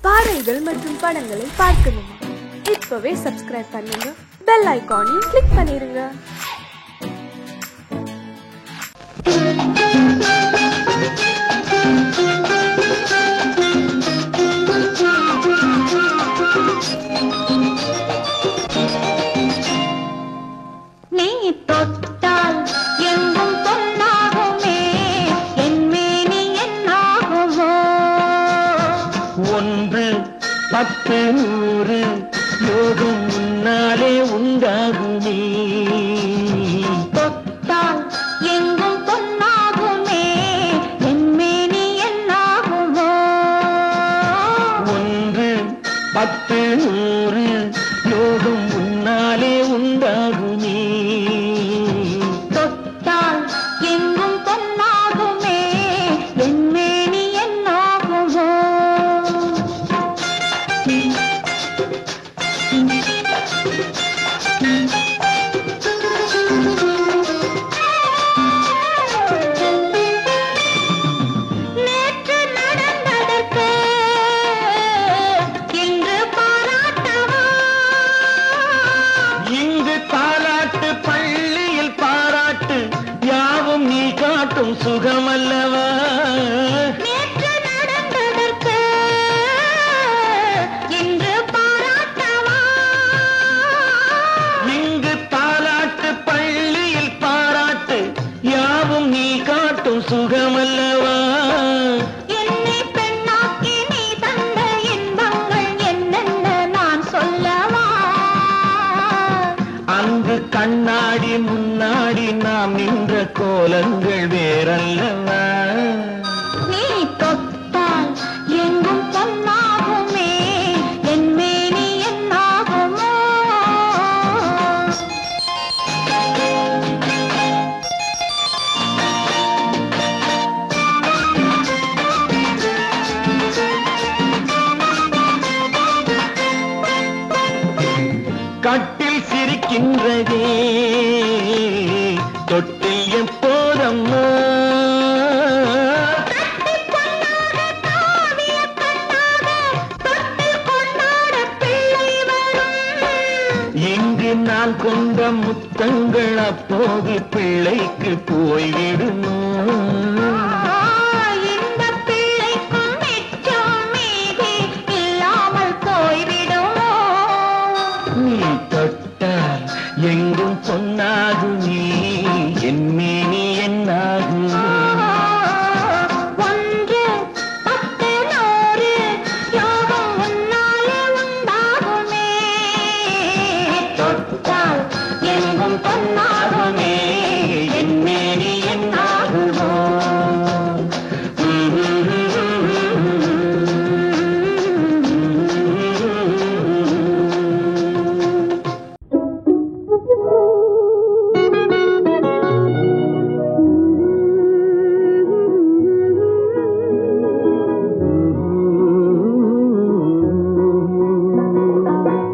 பாடல்கள் மற்றும் படங்களை பார்க்கணுமா? இப்பவே சப்ஸ்கிரைப் பண்ணுங்க, பெல் ஐகானையும் கிளிக் பண்ணிருங்க. ஒன்று பத்து நூறு யோகம் முன்னாலே உண்டாகுமே, தொட்டால் எங்கும் பொன்னாகுமே, என்மேனி என்னாகுமோ. ஒன்று பத்து நூறு யோகம் முன்னாலே உண்டாகுமே, தொட்டால் எங்கும் பொன்னாகுமே, என்மேனி என்னாகுமோ. நேற்று நடந்ததற்கு இன்று பாராட்டவா, இங்கு தாலாட்டு பள்ளியில் பாராட்டு, யாவும் நீ காட்டும் சுகமல்லவா. நேற்று நடந்ததற்கு இன்று பாராட்டவா, இங்கு தாலாட்டு பள்ளியில் பாராட்டு, யாவும் நீ காட்டும் சுகமல்லவா. என்னை பெண்ணாக்கி நீ தந்த இன்பங்கள் என்னென்ன நான் சொல்லவா. அங்கு கண்ணாடி முன்னாடி நாம் நின்ற கோலங்கள் வேறல்லவா. நீ தொட்டால் எங்கும் பொன்னாகுமே, என்மேனி என்னாகுமோ. கட்டில் சிரிக்கின்றதே, தொட்டில் எப்போதம்மா. தட்டிப் பொன்னாக காவிய கண்ணாக தொட்டில் கொண்டாட பிள்ளை வரும். இங்கு நான் கொண்ட முத்தங்கள் அப்போது பிள்ளைக்கு போய்விடுமோ. இந்த பிள்ளைக்கும் மிச்சம் மீதி இல்லாமல் போய்விடுமோ. நீ தொட்டால் எங்கும் பொன்னாகுமே, என் மேனி என்னாகும். ஒன்று பத்து நூறு யோகம் முன்னாலே உண்டாகுமே, தொட்டால் எங்கும் பொன்னாகுமே, என் மேனி என்னாகுமோ.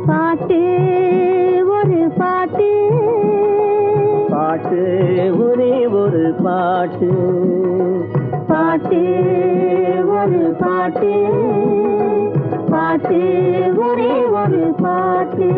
பாட்டு ஒரு பாட்டு, பாட்டு ஒரே ஒரு பாட்டு, பாட்டு ஒரு பாட்டு, பாட்டு ஒரே ஒரு பாட்டு.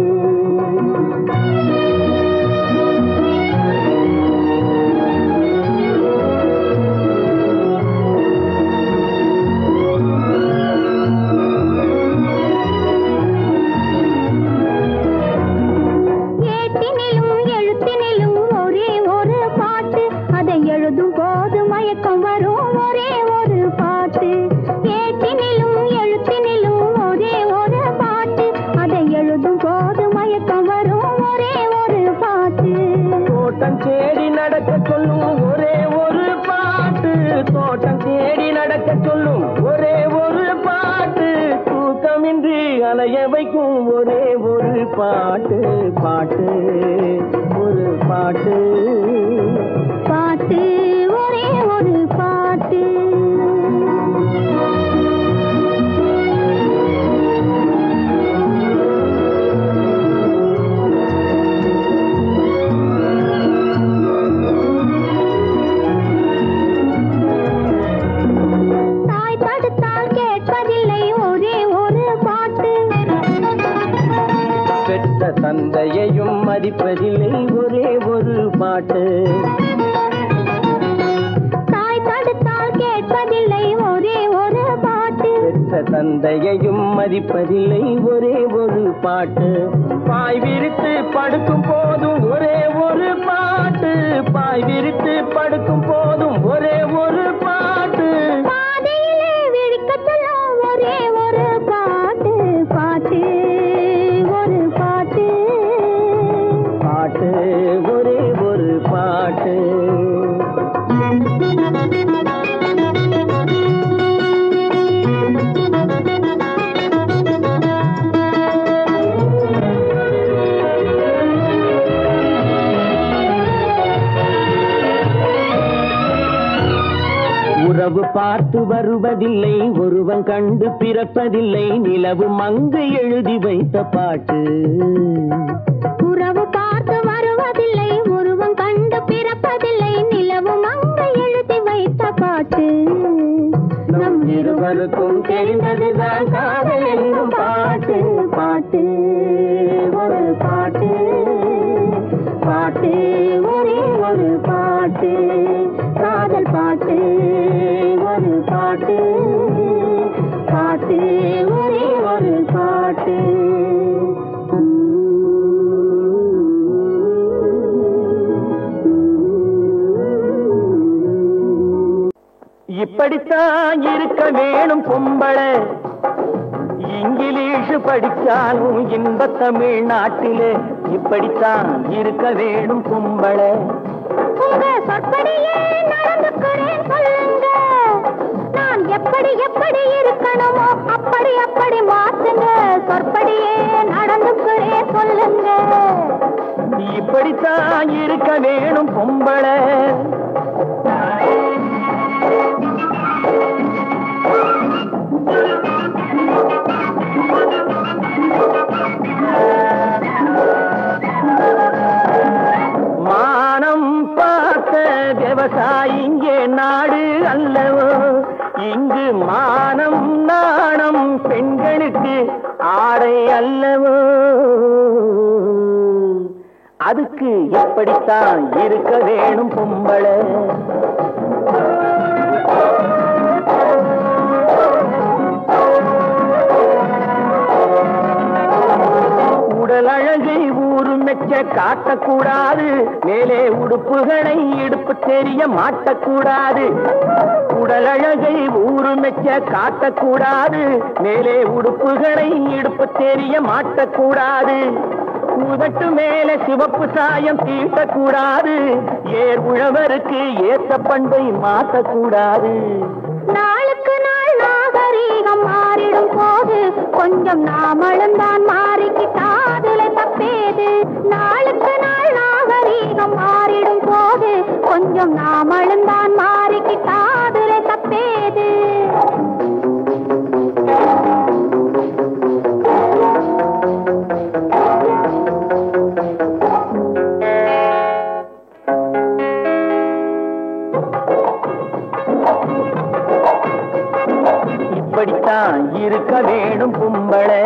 ஏட்டினிலும் எழுத்தினிலும் ஒரே ஒரு பாட்டு, அதை எழுதும் போது மயக்கம் வரும் ஒரே ஒரு பாட்டு. ஏட்டினிலும் எழுத்தினிலும் ஒரே ஒரு பாட்டு, அதை எழுதும் போது மயக்கம் வரும் ஒரே ஒரு பாட்டு. தோட்டம் தேடி நடக்க சொல்லும் ஒரே ஒரு பாட்டு, தோட்டம் தேடி நடக்க சொல்லும் ஒரே ஒரு பாட்டு, தூக்கமின்றி அலைய வைக்கும் ஒரே ஒரு பாட்டு, பாட்டு ஒரு பாட்டு. பாட்டு ஒரே ஒரு பாட்டு. தாய் படுத்தால் கேட்பதில்லை ஒரே ஒரு தந்தையையும் மதிப்பதில்லை ஒரே ஒரு பாட்டு. தாய் தடுத்தால் கேட்பதில்லை ஒரே ஒரு பாட்டு. தந்தையையும் மதிப்பதில்லை ஒரே ஒரு பாட்டு. பாய் விரித்து படுக்கும் போதும் ஒரே ஒரு பாட்டு. பாய் விரித்து படுக்கும் போதும் ஒரே ஒரு பாட்டு. பாதையிலே விழிக்க சொல்லும் ஒரே ஒரு பாட்டு. பாட்டு ஒரு பாட்டு. பாட்டு ஒரே ஒரு பாட்டு. உறவு பார்த்து வருவதில்லை ஒருவன் கண்டு பிறப்பதில்லை நிலவு மங்கு எழுதி வைத்த பாட்டு. உறவு பார்த்து வருவதில்லை ஒருவன் கண்டு பிறப்பதில்லை நிலவு மங்கு எழுதி வைத்த பாட்டு. நம் இருவருக்கும் தெரிந்ததுதான் காதல் என்னும் பாட்டு. பாட்டு ஒரு பாட்டு. பாட்டு ஒரே ஒரு பாட்டு. காதல் பாட்டு ஒரு பாட்டு. பாட்டு ஒரே ஒரு பாட்டு. இப்படித்தான் இருக்க வேணும் பொம்பளை. இங்கிலீஷ் படிச்சாலும் இன்ப தமிழ்நாட்டிலே இப்படித்தான் இருக்க வேணும் பொம்பளை. உங்க சொற்படியே நடந்துக்கிறேன் சொல்லுங்க. நான் எப்படி எப்படி இருக்கணுமோ அப்படி அப்படி மாத்துங்க. சொற்படியே நடந்துக்கிறேன் சொல்லுங்க. இப்படித்தான் இருக்க வேணும் பொம்பளை. மானம் பார்த்த விவசாயி இங்கே நாடு அல்லவோ. இங்கு மானம் நாணம் பெண்களுக்கு ஆடை அல்லவோ. அதுக்கு எப்படித்தான் இருக்க வேணும் பொம்பளை. உடல் அழகை ஊரு மெச்ச காட்டக்கூடாது. மேலே உடுப்புகளை இடுப்பு தெரிய மாட்டக்கூடாது. உடல் அழகை ஊரு மெச்ச காட்டக்கூடாது. மேலே உடுப்புகளை இடுப்பு தெரிய மாட்டக்கூடாது. உதட்டு மேலே சிவப்பு சாயம் தீட்டக்கூடாது. ஏர் உழவருக்கு ஏற்ற பண்பை மாற்றக்கூடாது. நாளுக்கு நாள் நாகரீகம் மாறிடும் போது கொஞ்சம் நாமளும் தான் மாறிக்கிட்டாதுல தப்பேது. நாளுக்கு நாள் நாகரீகம் மாறிடும் போது கொஞ்சம் நாமளும் தான் மாறிக்கிட்டாதுல தப்பேது. இப்படித்தான் இருக்க வேணும் பொம்பளை.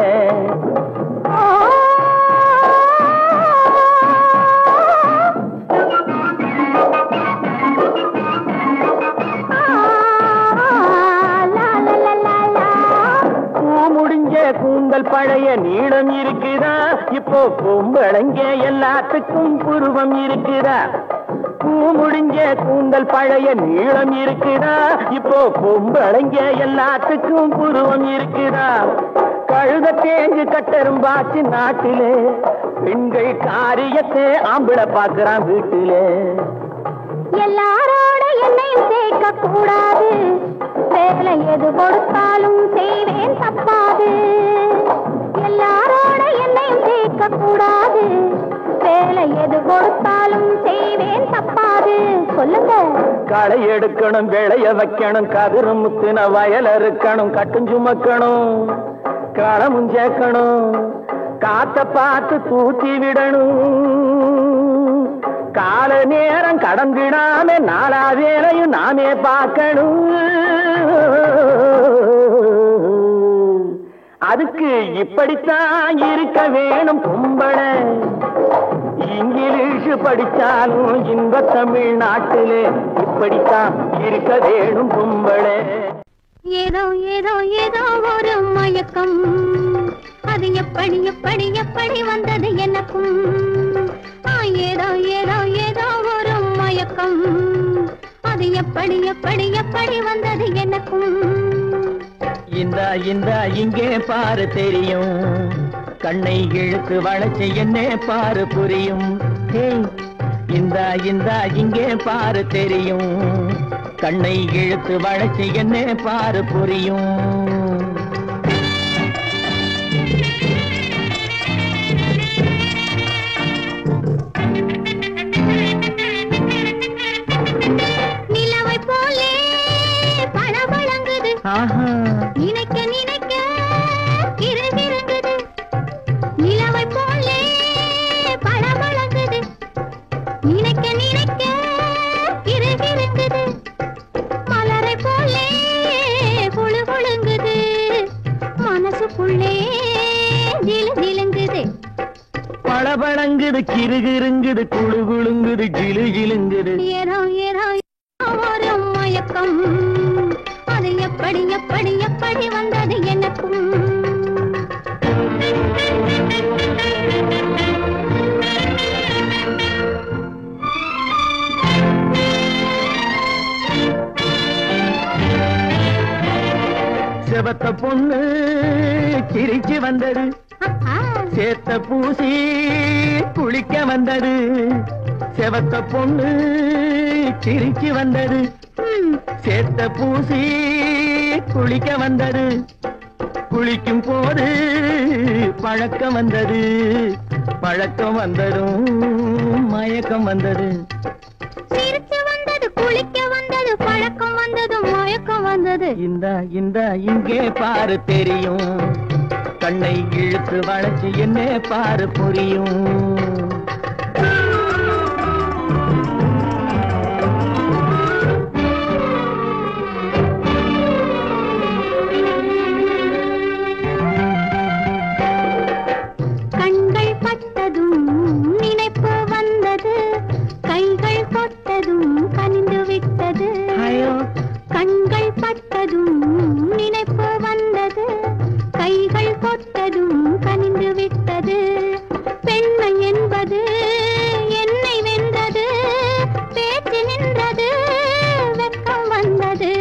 முடிஞ்ச கூந்தல் பழைய நீளம் இருக்குதா. இப்போ பொம்பளைங்க எல்லாத்துக்கும் புருவம் இருக்குதா. பூ முடிஞ்ச கூந்தல் பழைய நீளம் இருக்குதா. இப்போ பொம்பளைங்க எல்லாத்துக்கும் புருவம் இருக்குதா. கழுத தேஞ்சு கட்டரும்பாச்சு நாட்டிலே. பெண்கள் காரியத்தை ஆம்பளை பாக்குறான் வீட்டிலே. எல்லாரோட என்னையும் சேர்க்க கூடாது. வேலை எது கொடுத்தாலும் செய்வேன் தப்பாது. எல்லாரோட என்னையும் சேர்க்க கூடாது. வேலை எது கொடுத்தாலும் செய்வேன் தப்பாது. சொல்லுங்க. களை எடுக்கணும் விளைய வைக்கணும் கதிரும் முத்தின வயல் இருக்கணும் கட்டும் சுமக்கணும் களமும் சேர்க்கணும் காத்த பார்த்து தூத்தி விடணும். கால நேரம் கடந்திடாம நாளா வேலையும் நாமே பார்க்கணும். அதுக்கு இப்படித்தான் இருக்க வேணும் பொம்பள. இங்கிலீஷ் படிச்சாலும் இந்த தமிழ்நாட்டிலே இப்படித்தான் இருக்க வேணும் பொம்பள. ஏதோ ஏதோ ஏதோ ஒரு மயக்கம், அது எப்படி எப்படி எப்படி வந்தது எனக்கும். ஏதோ ஏதோ ஏதோ ஒரு மயக்கம், அது எப்படி எப்படி எப்படி வந்தது எனக்கும். இந்த இங்கே பாரு தெரியும், கண்ணை இழுத்து வளைச்சு என்ன பாரு புரியும். இந்த இங்கே பாரு தெரியும், கண்ணை இழுத்து வளைச்சு என்ன பாரு புரியும். நிலவை போலே பளபளங்குது, நினைக்க நினைக்க கிறுகிறுங்குது. நிலவை போலே பளபளங்குது, நினைக்க நினைக்க கிறுகிறுங்குது. மலரை போலே குழு குழுங்குது, மனசுக்குள்ளே ஜிலு ஜிலுங்குது. பளபளங்குது கிறுகிறுங்குது குழு குழுங்குது ஜிலு ஜிலுங்குது. ஏதோ ஏதோ ஒரு மயக்கம், அது எப்படி எப்படி எப்படி வந்தது எனக்கும். செவத்த பொண்ணு சிரிச்சு வந்தது, சேத்த பூசி குளிக்க வந்தது. செவத்த பொண்ணு சிரிச்சு வந்தது, சேத்த பூசி குளிக்க வந்தது. குளிக்கும் போது பழக்கம் வந்தது, பழக்கம் வந்ததும் மயக்கம் வந்தது. சிரிச்சு வந்தது, குளிக்க வந்தது, பழக்கம் வந்தது, மயக்கம் வந்தது. இந்த இங்கே பாரு தெரியும், கண்ணை இழுத்து வளைச்சு என்ன பாரு புரியும். கண்கள் பட்டதும் நினைப்பு வந்தது, கைகள் தொட்டதும் கனிந்து விட்டது. கண்கள் பட்டதும் நினைப்பு வந்தது, கைகள் தொட்டதும் கனிந்து விட்டது. பெண்மை என்பது என்னை வென்றது, பேச்சு நின்றது, வெட்கம் வந்தது.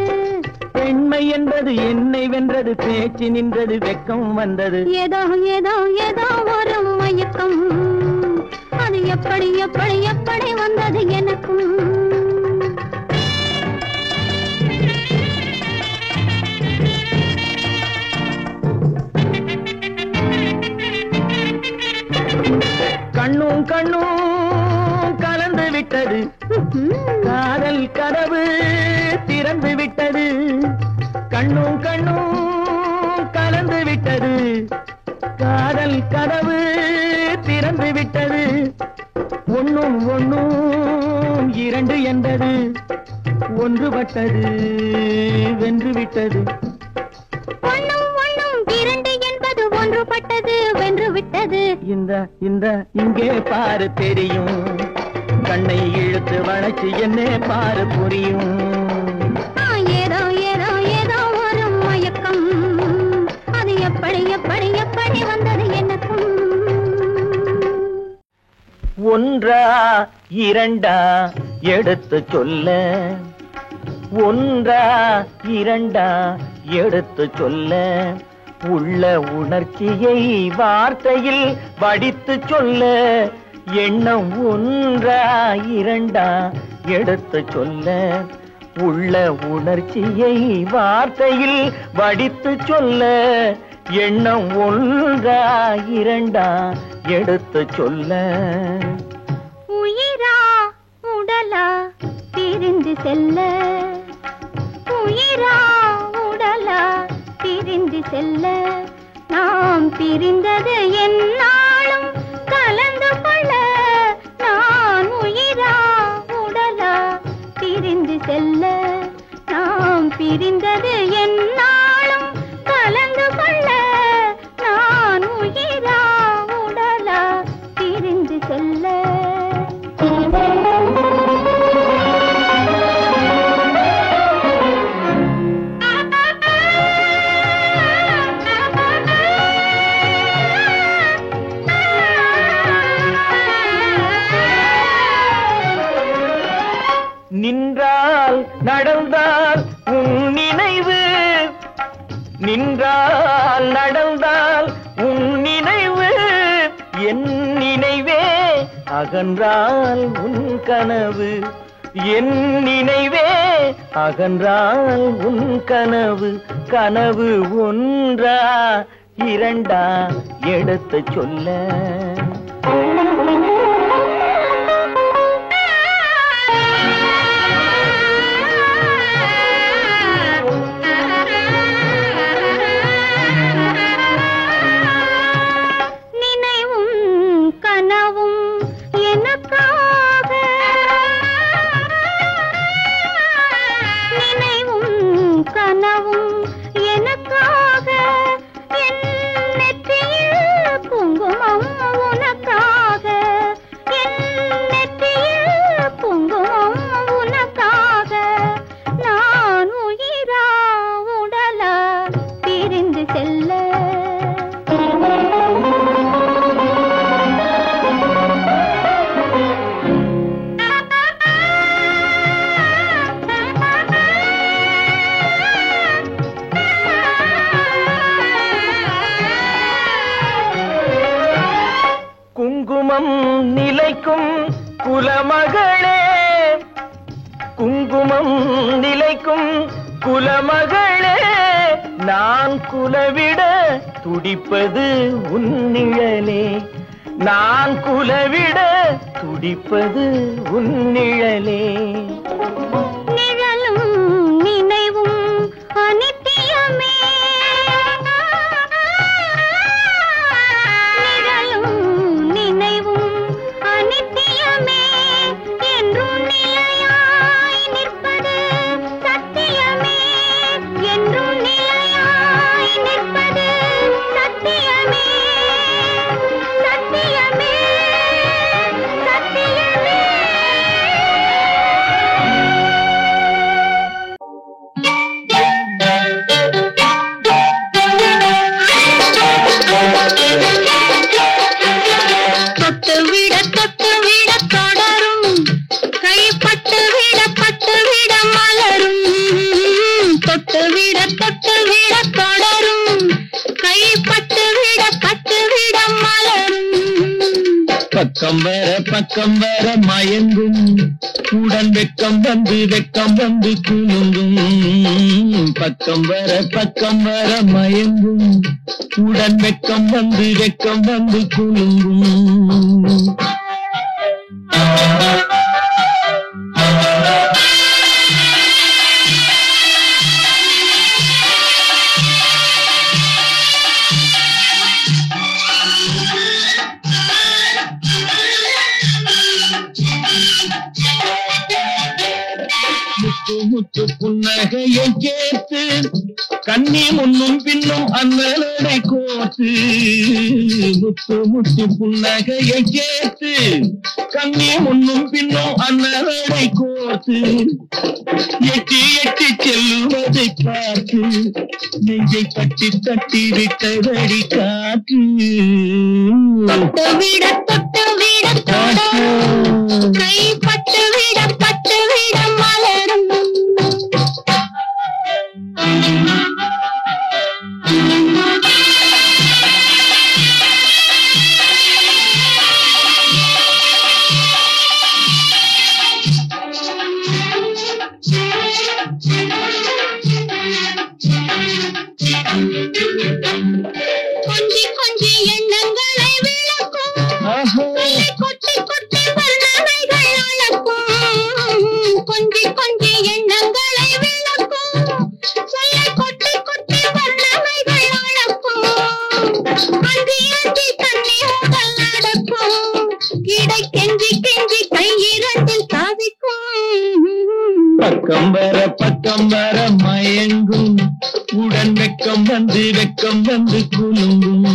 பெண்மை என்பது என்னை வென்றது, பேச்சு நின்றது, வெட்கம் வந்தது. ஏதோ ஏதோ ஏதோ ஒரு மயக்கம், அது எப்படி எப்படி எப்படி வந்தது எனக்கும். கண்ணும் கண்ணும் கலந்து விட்டது, காதல் கதவு திறந்து விட்டது. கண்ணும் கண்ணும் கலந்து விட்டது, காதல் கதவு திறந்து விட்டது. ஒன்னும் ஒன்னும் இரண்டு என்பது, ஒன்றுபட்டது வென்று விட்டது. ஒன்னும் ஒன்னும் இரண்டு என்பது ஒன்றுபட்டது வென்று விட்டது. இந்த இங்கே பாரு தெரியும், கண்ணை இழுத்து வளைச்சு என்ன பாரு புரியும். ஏதோ ஏதோ ஏதோ ஒரு மயக்கம், அது எப்படி எப்படி எப்படி வந்தது எனக்கும். ஒன்றா இரண்டா எடுத்து சொல்ல, ஒன்றா இரண்டா எடுத்து சொல்ல, உள்ள உணர்ச்சியை வார்த்தையில் வடித்து சொல்ல. எண்ணம் ஒன்றா இரண்டா எடுத்து சொல்ல, உள்ள உணர்ச்சியை வார்த்தையில் வடித்து சொல்ல. எண்ணம் ஒன்றா இரண்டா எடுத்து சொல்ல. உயிரா உடலா பிரிந்து செல்ல, உயிரா உடலா பிரிந்து செல்ல. நாம் பிரிந்தது என்னாலும் கலந்து கொள்ள. நான் உயிரா உடலா பிரிந்து செல்ல, நாம் பிரிந்தது என்னாலும் கலந்து கொள்ள. அகன்றால் உன் கனவு என் நினைவே அகன்றால் உன் கனவு கனவு ஒன்றா இரண்டா எடுத்து சொல்ல குங்குமம் நிலைக்கும் குலமகளே குங்குமம் நிலைக்கும் குலமகளே நான் குலவிட துடிப்பது உன் நிழலே நான் குலவிட துடிப்பது உன் நிழலே நிழலும் நினைவும் அனித்தியமே பக்கம் வர மயங்கும் உடன் வெக்கம் வந்து குலுங்கும் பக்கம் வர மயங்கும் உடன் வெக்கம் வந்து குலுங்கும் முத்து புன்னகையை கேட்டு கண்ணி முன்னும் பின்னும் அண்ணனை கோத்து முத்து புன்னகையை கேட்டு கண்ணி முன்னும் பின்னும் அண்ணனை கோத்து எட்டி செல்லுவதை பார்த்து நெஞ்சை தட்டி விட்டதடி காற்று தொட்டு விட கைப்பட்டு விட மலரும் கொஞ்சி எண்ணங்களை விளக்கும் கொட்டி வர்ணனைகள் அளக்கும் கொஞ்சி எண்ணங்களை விளக்கும் சொல்லை கொட்டி வர்ணனைகள் அளக்கும் அஞ்சி தண்ணி உடல் நடக்கும் இடை கெஞ்சி கையிரண்டில் சாதிக்கும் பக்கம் வர மயங்கும் உடன் வெக்கம் வந்து குலுங்கும்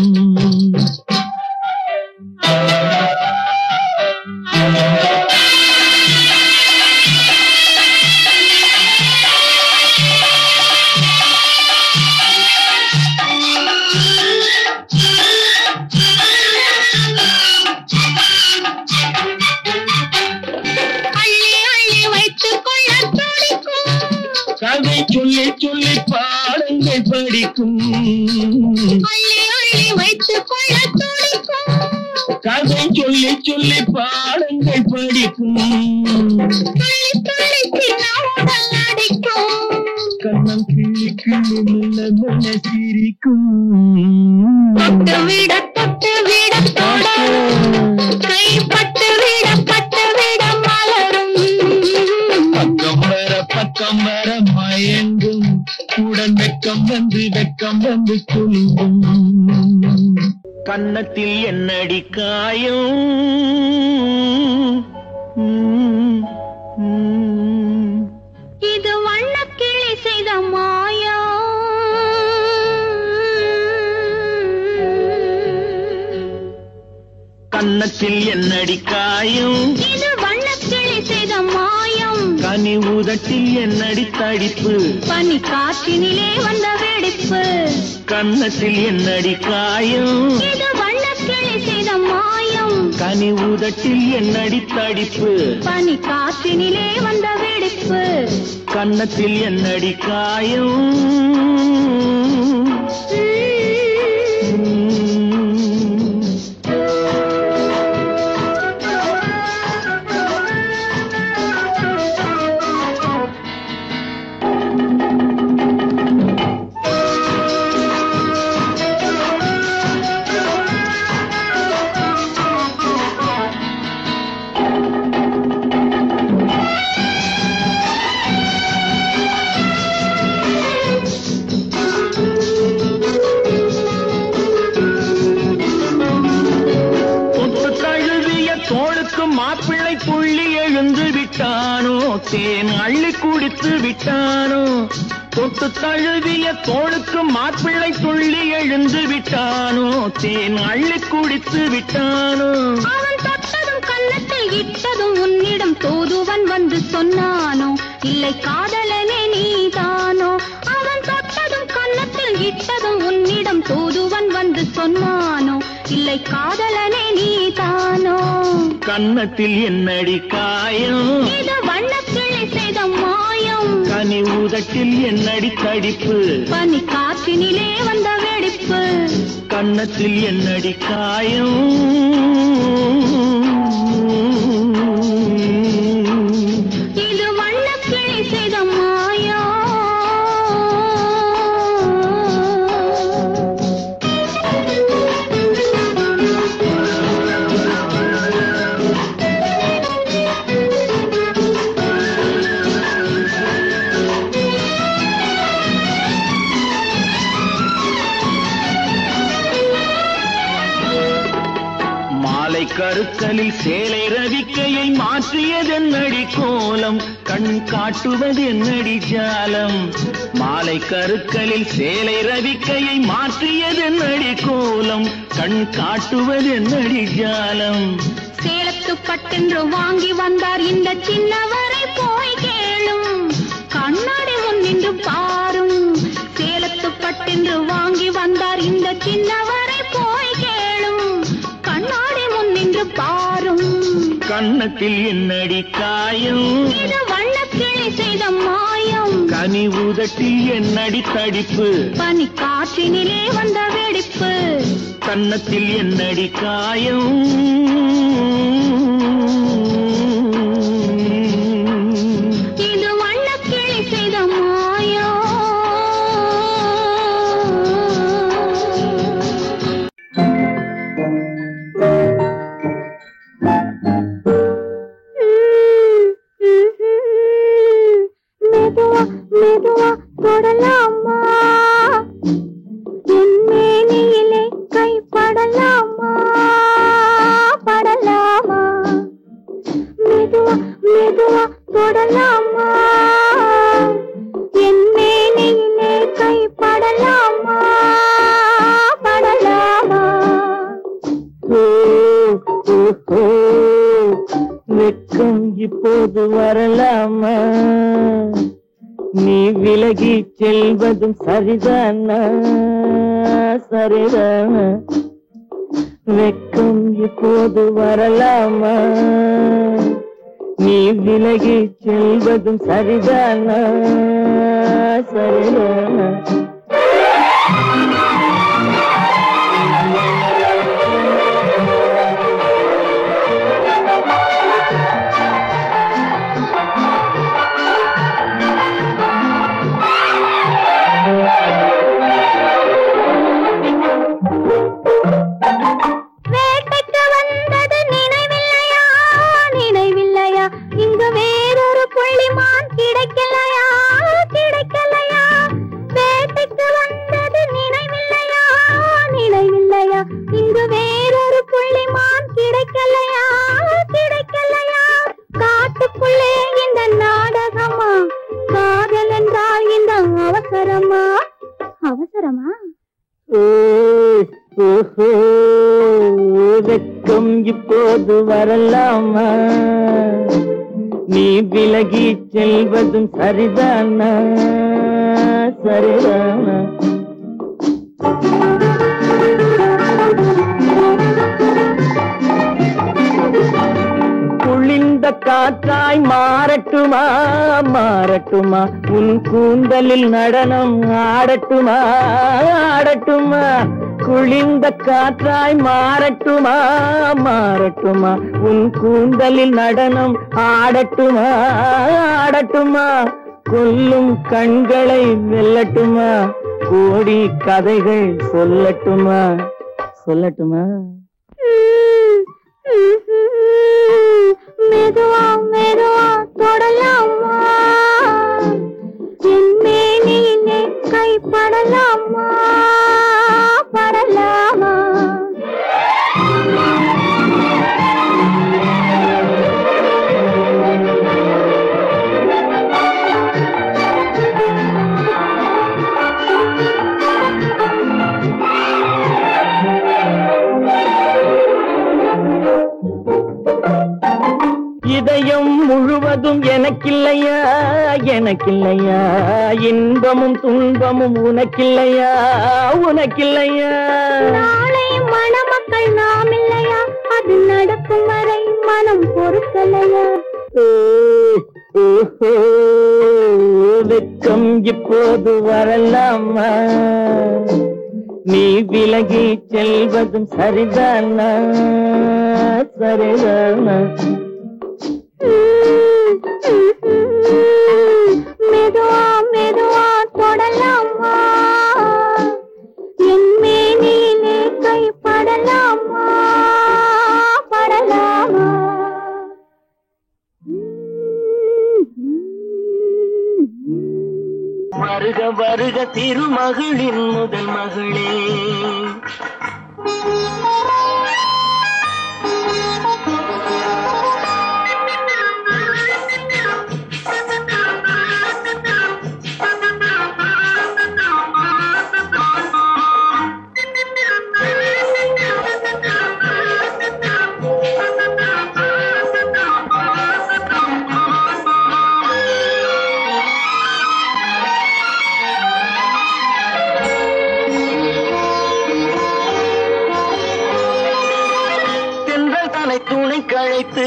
கதை சொல்லி பாடங்கள் படிக்கும் வைத்துக் கொள்ள துடிக்கும் கதை சொல்லி சொல்லி பாடங்கள் படிக்கும். கண்ணம் கிள்ளி கிள்ளி மெல்ல மெல்ல சிரிக்கும். தொட்டு விட தொட கைப்பட்டு விட மலரும். பக்கம் வர மயங்கும். உடன் வெக்கம் வந்து குலுங்கும். கன்னத்தில் என்னடி காயம். இது வண்ணக்கிளி செய்த மாயம். கன்னத்தில் என்னடி காயம். இது வண்ணக்கிளி செய்த மாயம். கனி உதட்டில் என்னடி தடிப்பு. பனி காற்றினிலே வந்த வெடிப்பு. கன்னத்தில் என்னடி காயம். இது வண்ணக்கிளி செய்த மாயம். கனி உதட்டில் என்னடி தடிப்பு. பனி காற்றினிலே வந்த வெடிப்பு. கன்னத்தில் என்னடி காயம். மாப்பிள்ளை புள்ளி எழுந்து விட்டானோ. தேன் அள்ளி குடித்து விட்டானோ. தொட்டு தழுவிய தோளுக்கு மாப்பிள்ளை துள்ளி எழுந்து விட்டானோ. தேன் அள்ளி குடித்து விட்டானோ. அவன் தொட்டதும் கன்னத்தில் இட்டதும் உன்னிடம் தூதுவன் வந்து சொன்னானோ. இல்லை காதலனே நீதானோ. அவன் தொட்டதும் கன்னத்தில் இட்டதும் உன்னிடம் தூதுவன் வந்து சொன்னானோ. இல்லை காதலனே நீதானோ. கன்னத்தில் என்னடி காயம். இது வண்ணக்கிளி செய்த மாயம். கனி உதட்டில் என்னடி தடிப்பு. பனி காற்றினிலே வந்த வெடிப்பு. கன்னத்தில் என்னடி காயம். இது வண்ணக்கிளி செய்த மாயம். கருக்கலில் சேலை ரவிக்கையை மாற்றியதென்னடி கோலம். கண் காட்டுவதென்னடி ஜாலம். மாலை கருக்கலில் சேலை ரவிக்கையை மாற்றியதென்னடி கோலம். கண் காட்டுவதென்னடி ஜாலம். சேலத்து பட்டென்று வாங்கி வந்தார் இந்த சின்னவரை போய் கேளும். கண்ணாடி முன் நின்று பாரும். சேலத்து பட்டென்று வாங்கி வந்தார் இந்த சின்னவரை போய் கேளும். கண்ணாடி முன் நின்று பாரும். கன்னத்தில் என்னடி காயம். இது வண்ணக்கிளி செய்த மாயம். கனி உதட்டில் என்னடி தடிப்பு. பனி காற்றினிலே வந்த வெடிப்பு. கன்னத்தில் என்னடி காயம். இது வண்ணக்கிளி செய்த மாயம். மெதுவா மெதுவா தொடலாமா. என் மேனியிலே கைப்படலாமா. படலாமா. மெதுவா மெதுவா தொடலாமா. என் மேனியிலே கைப்படலாமா. படலாமா. வெட்கம் இப்போது வரலாமா. நீ விலகி செல்வதும் சரிதானா. சரிதானா. வெட்கம் இப்போது வரலாமா. நீ விலகி செல்வதும் சரிதானா. சரிதானா. இங்கு வேறொரு புள்ளிமான் கிடைக்கலையா கிடைக்கலையா காட்டுக்குள்ளே இந்த நாடகமா காதல் என்றால் இந்த அவசரமா அவசரமா வெக்கம் இப்போது வரலாமா நீ விலகி செல்வதும் சரிதானா சரிதானா குளிர்ந்த காற்றாய் மாறட்டுமா மாறட்டுமா உன் கூந்தலில் நடனம் ஆடட்டுமா ஆடட்டுமா குளிர்ந்த காற்றாய் மாறட்டுமா மாறட்டுமா உன் கூந்தலில் நடனம் ஆடட்டுமா ஆடட்டுமா கொல்லும் கண்களை வெல்லட்டுமா கோடி கதைகள் சொல்லட்டுமா சொல்லட்டுமா மெதுவா மெதுவா தொடலாமா என் மேனியிலே கைப்படலாமா படலாமா இதயம் முழுவதும் எனக்கில்லையா எனக்கில்லையா இன்பமும் துன்பமும் உனக்கில்லையா உனக்கில்லையா நாளை மணமக்கள் நாம் இல்லையா அது நடக்கும் வரை மனம் பொறுக்கலையா வெக்கம் இப்போது வரலாமா நீ விலகி செல்வதும் சரிதானா சரிதானா மெதுவா மெதுவா தொடலாமா என் மேனியிலே கைப்படலாமா படலாமா வருக வருக திருமகளின் முதல் மகளே துணை கழைத்து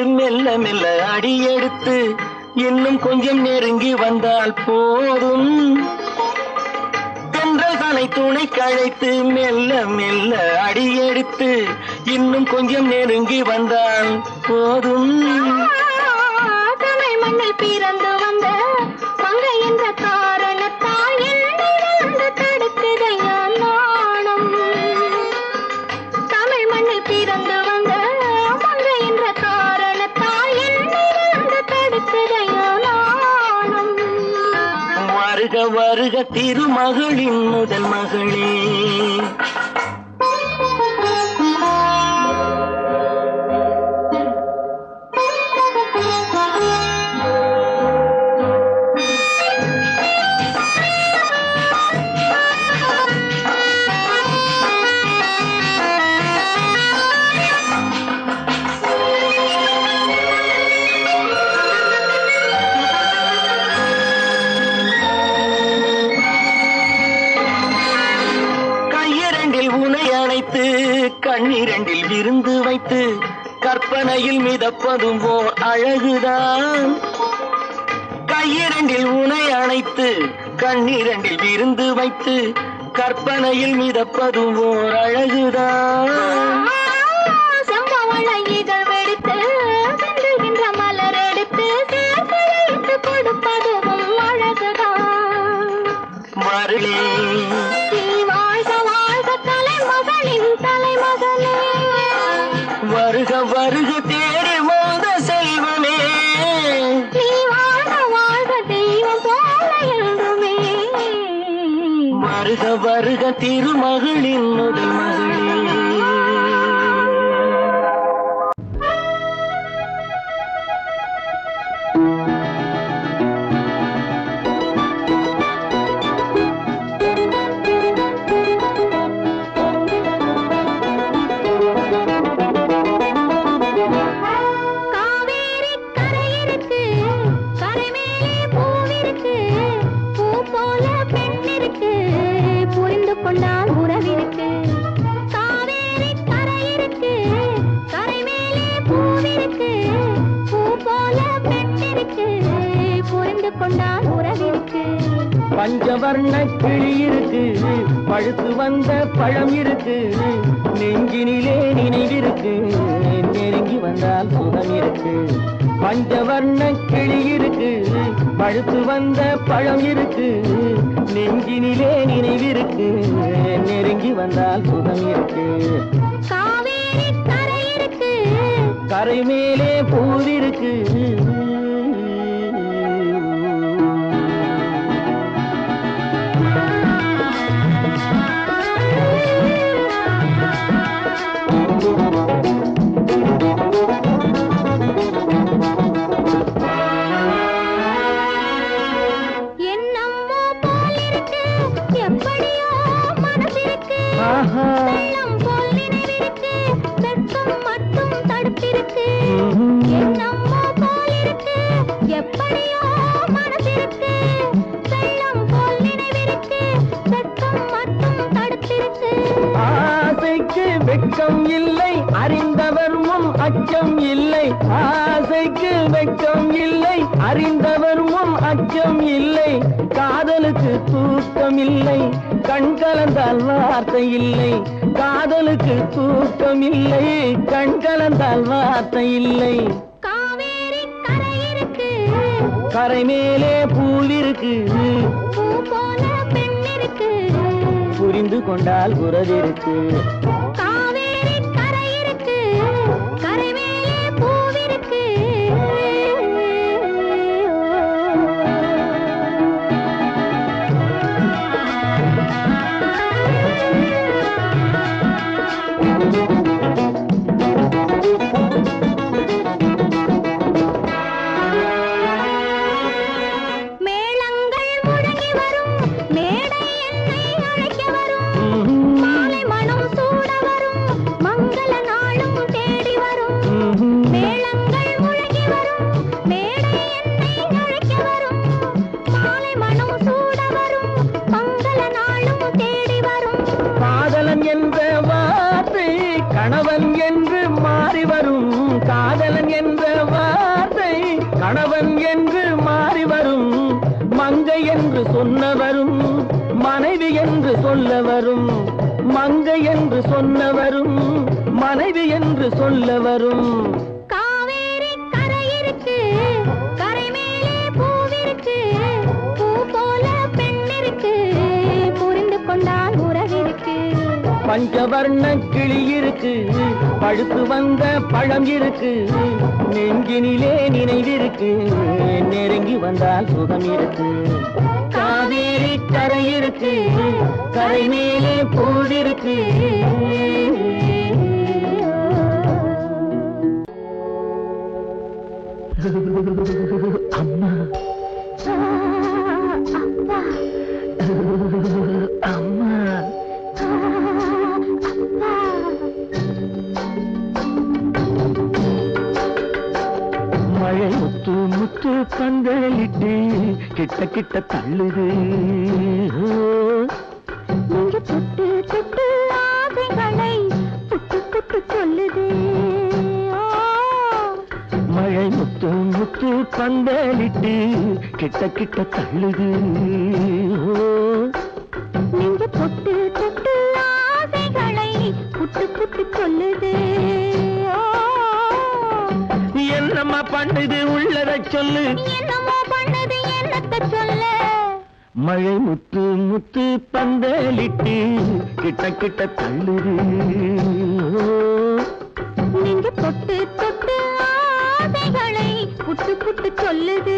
மெல்ல மெல்ல அடியெடுத்து இன்னும் கொஞ்சம் நெருங்கி வந்தால் போதும் தென்றல் தனை துணை கழைத்து மெல்ல மெல்ல அடியெடுத்து இன்னும் கொஞ்சம் நெருங்கி வந்தால் போதும் தமிழ் மண்ணில் பிறந்து வந்த மங்கை என்ற காரணத்தால் என்னை வந்து தடுக்குதையா நாணம் தமிழ் மண்ணில் பிறந்து வந்த மங்கை என்ற காரணத்தால் என்னை வந்து தடுக்குதையா நாணம் வருக வருக திருமகளின் முதல் மகளே கண்ணிரண்டில் விருந்து வைத்து கற்பனையில் மிதப்பதும் ஓர் அழகுதான் கையிரண்டில் உனை அணைத்து கண்ணிரண்டில் விருந்து வைத்து கற்பனையில் மிதப்பதும் ஓர் அழகுதான் செம்பவள இதழ் வெடித்து சென்றுகின்ற மலர் எடுத்து சேர்த்து வைத்து கொடுப்பதும் அழகுதான் மருளே வாழ்க வாழ்க தலைமகளின் தலைமகனே வருக வருக தேடி வந்த செல்வமே நீ வாழ்க வாழ்க தெய்வம் போல என்றுமே வருக வருக திருமகளின் முதல் மகளே பஞ்சவர்ண கிளி இருக்கு, பழுத்து வந்த பழம் இருக்கு, நெஞ்சினிலே நினைவிருக்கு, நெருங்கி வந்தால் சுகம் இருக்கு. பஞ்சவர்ண கிளி இருக்கு, பழுத்து வந்த பழம் இருக்கு, நெஞ்சினிலே நினைவிருக்கு, நெருங்கி வந்தால் சுகம் இருக்கு. காவேரி கரை இருக்கு, கரை மேலே பூவிருக்கு, என்னம்மோ போல் இருக்கு, எப்படியோ மனசிருக்கு, வெள்ளம் போல் நினைவிருக்கு, வெட்கம் மட்டும் தடுத்திருக்கு. என்னம்மோ போல் இருக்கு, எப்படியோ மனசிருக்கு, வெள்ளம் போல் நினைவிருக்கு, வெட்கம் மட்டும் தடுத்திருக்கு. ஆசைக்கு வெட்கம் இல்லை, அறிந்தவர் முன் அச்சம் இல்லை. ஆசைக்கு வெட்கம் இல்லை, அறிந்தவர் முன் அச்சம் இல்லை. காதலுக்கு தூக்கம் இல்லை, கண் கலந்தால் வார்த்தை இல்லை. காதலுக்கு தூக்கம் இல்லை, கண் கலந்தால் வார்த்தை இல்லை. காவேரி கரை இருக்கு, கரை மேலே பூவிருக்கு, பூ போல பெண் இருக்கு, புரிந்து கொண்டால் உறவிருக்கு. காவேரி கரை இருக்கு, கரை மேலே பூவிருக்கு. மேளங்கள் முழங்கி வரும், மேடை என்னை அழைக்க வரும், மாலை மனம் சூட வரும், மங்கள நாளும் தேடி வரும். மேளங்கள் முழங்கி வரும், மேடை என்னை அழைக்க வரும், மாலை மனம் சூட வரும், மங்கள நாளும் தேடி வரும். காதலன் என்ற வார்த்தை கணவன் என்று மாறி வரும். காதலன் என்ற வார்த்தை கணவன் என்று மாறி வரும். மங்கை என்று சொன்னவரும் மனைவி என்று சொல்ல வரும். மங்கை என்று சொன்னவரும் மனைவி என்று சொல்ல வரும். காவேரி கரை இருக்கு, கரை மேலே பூவிருக்கு, பூ போல பெண் இருக்கு, புரிந்து கொண்டால் உறவிருக்கு. பஞ்சவர்ண கிளி இருக்கு, பழுத்து வந்த பழம் இருக்கு, நெஞ்சினிலே நினைவிருக்கு, நெருங்கி வந்தால் சுகம் இருக்கு. காவேரி கரை இருக்கு, கரை மேலே பூவிருக்கு. அம்மா அப்பா, அம்மா அப்பா, மழை முத்து முத்து பந்தலிட்டு கிட்ட கிட்ட தள்ளுது. நீங்க தொட்டு தொட்டு ஆசைகளை புட்டு புட்டு சொல்லுது. மழை முத்து முத்து பந்தலிட்டு கிட்ட கிட்ட தள்ளுது. நீங்க தொட்டு தொட்டு ஆசைகளை புட்டு புட்டு சொல்லுது. என்னம்மா பண்ணுது உள்ளத சொல்லு. என்னமோ பண்ணது என்னத்த சொல்ல. மழை முத்து முத்து பந்தலிட்டு கிட்ட கிட்ட தள்ளுது. நீங்க தொட்டு தொட்டு ஆசைகளை புட்டு புட்டு சொல்லுது.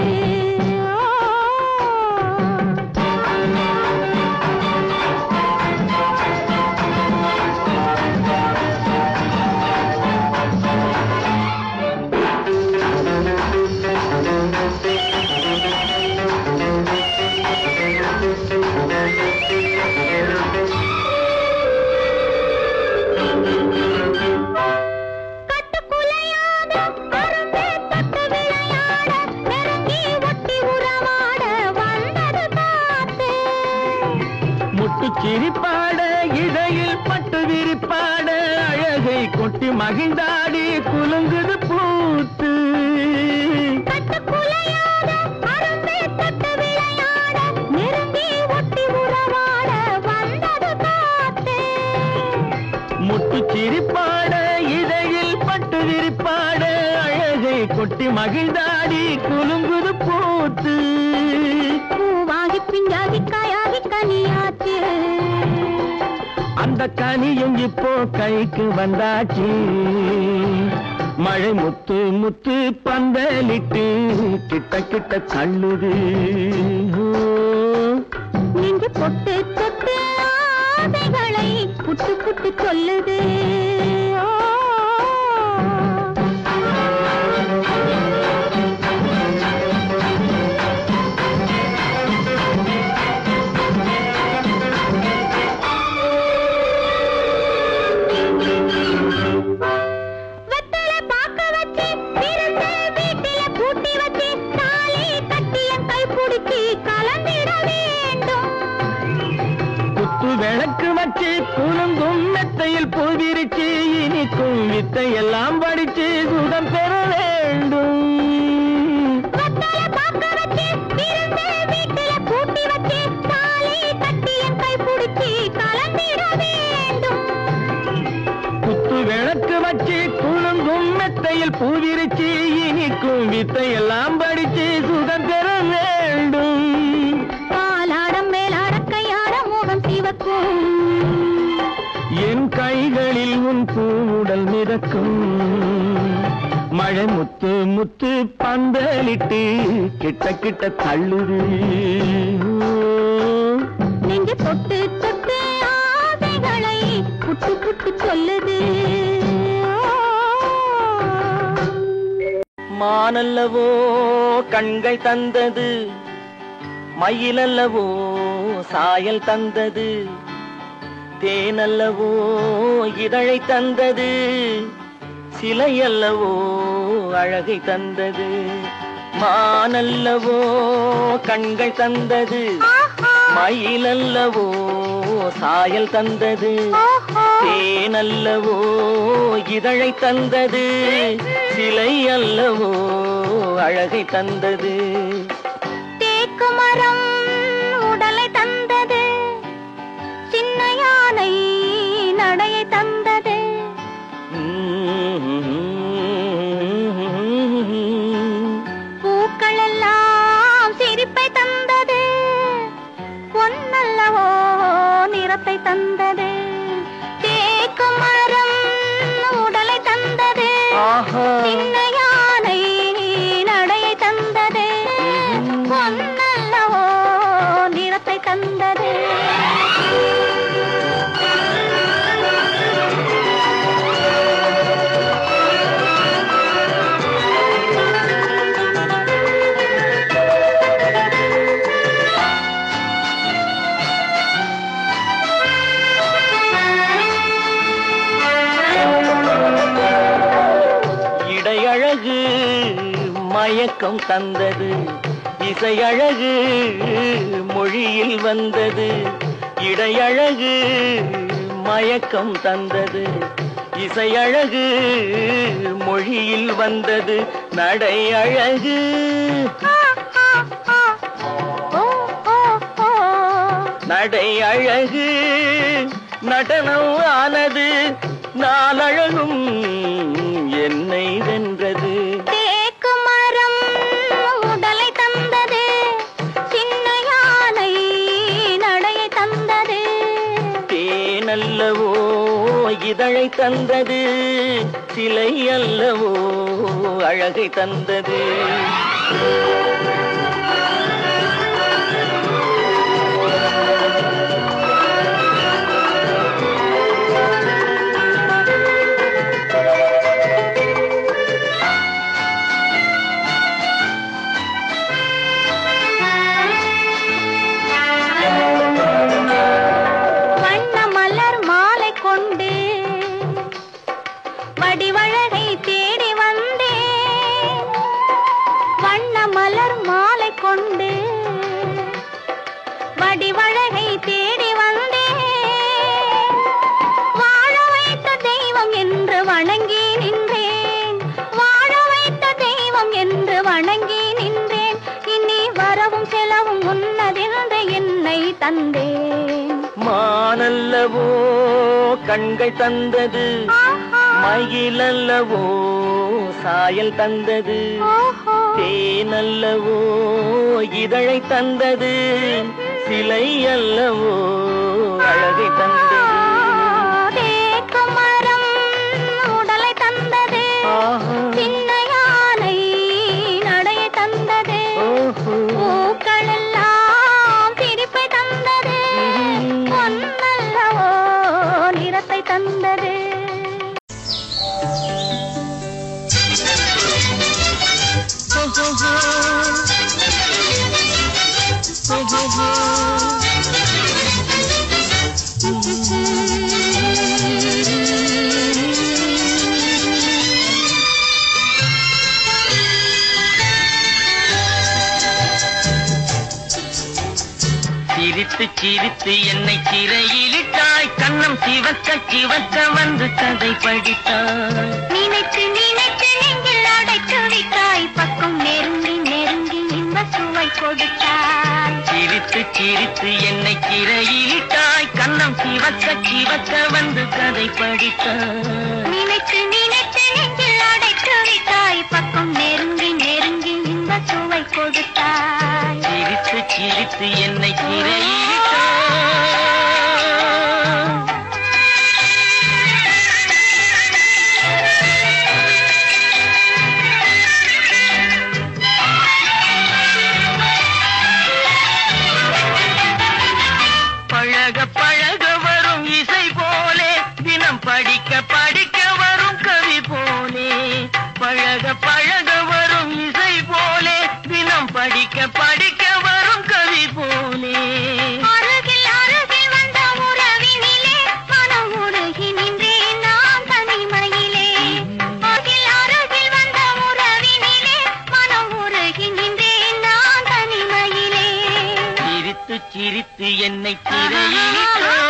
சிரிப்பாட இடையில் பட்டு விரிப்பாட அழகை கொட்டி மகிழ்ந்தாடி குலுங்குது பூத்து. கட்டுக்குலையாத அரும்பே தொட்டு விளையாட நெருங்கி சிரிப்பாட இதழில் பட்டு விரிப்பாட அழகை கொட்டி மகிழ்ந்தாடி குலுங்குது பூத்து பூவாகி பிஞ்சாகி காயாகி கனியாச்சு அந்த கனியும் இப்போ கைக்கு வந்தாச்சு மழை முத்து முத்து பந்தலிட்டு கிட்ட கிட்ட தள்ளுது நெஞ்சு பொட்டு தொட்டு ஆசைகளை புட்டு புட்டு சொல்லுது விளக்கு வச்சு குலுங்கும் மெத்தையில் பூவிரிச்சு இனிக்கும் வித்தை எல்லாம் படிச்சு சுகம் பெற வேண்டும் குத்து விளக்கு வச்சு குலுங்கும் மெத்தையில் பூவிரிச்சு இனிக்கும் வித்தை எல்லாம் படிச்சு சுகம் பெற வேண்டும் என் கைகளில் உன் பூவுடல் மிதக்கும் மழை முத்து முத்து பந்தலிட்டு கிட்ட கிட்ட தள்ளுது நெஞ்சு தொட்டு தொட்டு ஆசைகளை புட்டு புட்டு சொல்லுது மானல்லவோ கண்கள் தந்தது மயிலல்லவோ சாயல் தந்தது தேனல்லவோ இதழை தந்தது சிலையல்லவோ அழகை தந்தது மானல்லவோ கண்கள் தந்தது மயிலல்லவோ சாயல் தந்தது தேனல்லவோ இதழை தந்தது சிலை அல்லவோ அழகை தந்தது மரம் உடலை தந்தது சின்ன யானை நடையை தந்தது பூக்கள் எல்லாம் சிரிப்பை தந்தது பொன்னல்லவோ நிறத்தை தந்தது தேக்கு மரம் உடலை தந்தது சின்ன யானை நடையை தந்தது பொன்னல்லவோ நிறத்தை தந்தது இடையழகு மயக்கம் தந்தது இசையழகு மொழியில் வந்தது இடையழகு மயக்கம் தந்தது இசையழகு மொழியில் வந்தது நடை அழகு நடை அழகு நடனம் ஆனது நாளழகும் என்னை வென்றது தேக்கு மரம் உடலை தந்தது சின்ன யானை நடையை தந்தது தேனல்லவோ இதழை தந்தது சிலை அல்லவோ அழகை தந்தது வடிவழகை தேடி வந்தேன் வண்ண மலர் மாலை கொண்டு வடிவழகை தேடி வந்தேன் வாழ வைத்த தெய்வம் என்று வணங்கி நின்றேன் வாழ வைத்த தெய்வம் என்று வணங்கி நின்றேன் இனி வரவும் செலவும் உன்னதென்று என்னை தந்தேன் மானல்லவோ கண்கள் தந்தது, மயிலல்லவோ சாயல் தந்தது, தேனல்லவோ இதழை தந்தது, சிலை அல்லவோ அழகை தந்தது. சிரித்து சிரித்து என்னை சிறையிலிட்டாய், கண்ணம் சிவக்க சிவக்க வந்து கதை படித்தாய். நினைத்து நினைத்து நெஞ்சில் அடைத்து விட்டாய், பக்கம் நெருங்கி நெருங்கி இன்ப சுவை கொடுத்தாய். சிரித்து சிரித்து என்னை சிறையிலிட்டாய், கண்ணம் சிவக்க சிவக்க வந்து கதை படித்தாய். நினைத்து நினைத்து நெஞ்சில் அடைத்து விட்டாய், பக்கம் நெருங்கி நெருங்கி இன்ப சுவை கொடுத்தாய். சிரித்து சிரித்து என்னை சிறையிலிட்டாய். பழக பழக வரும் இசை போலே, தினம் படிக்க படிக்க வரும் கவி போலே. பழக பழக வரும் இசை போலே, தினம் படிக்க படிக்க வரும் கவி போலே. அருகில் அருகில் வந்த உறவினிலே மனம் உருகி நின்றேன் நான் தனிமையிலே. அருகில் அருகில் வந்த உறவினிலே மனம் உருகி நின்றேன் நான் தனிமையிலே. சிரித்து சிரித்து என்னை சிறையிலிட்டாய்.